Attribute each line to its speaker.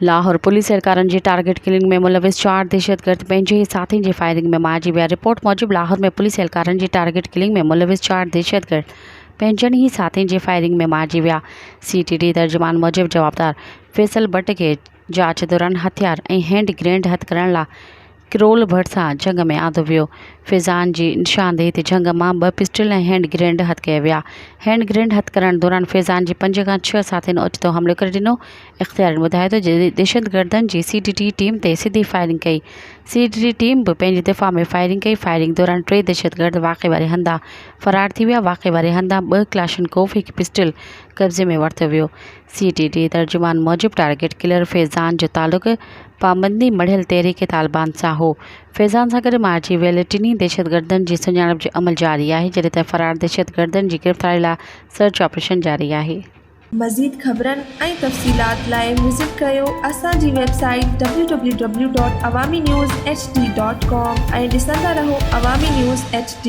Speaker 1: Lahore police एहलकारनि जी target killing में मुलविस 4 दहशतगर्द पंहिंजे ई साथियुनि जी firing में मारिजी विया। रिपोर्ट मूजिबि लाहौर में पुलिस एहलकारनि जी टारगेट किलिंग में मुलविस 4 दहशतगर्द पंहिंजनि ई साथियुनि जी फायरिंग में मारिजी विया। CTD तर्जुमान मूजिबि जवाबदार फैसल भट्ट खे जांच दौरान हथियार ऐं हैंड ग्रेनेड हथ करण लाइ किरोल भट्ट सां जंग में आंदो वियो। फैज़ान जी निशानदेही ते जंग मां 2 पिस्टल ऐं हैंड ग्रेनेड हथ कया विया। हैंड ग्रेनेड हथ करण दौरान फैज़ान जी 5 खां 6 साथियुनि ओचितो हमलो करे ॾिनो। इख़्तियारनि ॿुधायो त दहशतगर्दनि जी CTD टीम ते सिधी फायरिंग कई। CTD टीम बि पंहिंजे दिफ़ा में फायरिंग कई। फायरिंग दौरान 3 दहशतगर्द वाक़े वारे हंधा फ़रार थी विया। वाक़े वारे हंधा 2 क्लाशनकोफ हिकु पिस्टल कब्ज़े में वरितो वियो। CTD तर्जुमान मूजिबि टारगेट किलर फैज़ान जो तालुक़ु पाबंदी मढ़ियल तहरीक तालिबान सां हो। फैज़ान सां गॾु मारिजी वियल टिनी दहशतगर्दनि जी सुञाणप जो अमल जारी आहे, जॾहिं त फ़रार दहशतगर्दनि जी गिरफ़्तारी लाइ सर्च ऑपरेशन जारी आहे।
Speaker 2: मज़ीद ख़बरनि ऐं तफ़सीलात लाइ विज़िट कयो असांजी वेबसाइट www.awamiNewsHD.com ऐं ॾिसंदा रहो अवामी न्यूज़ HD।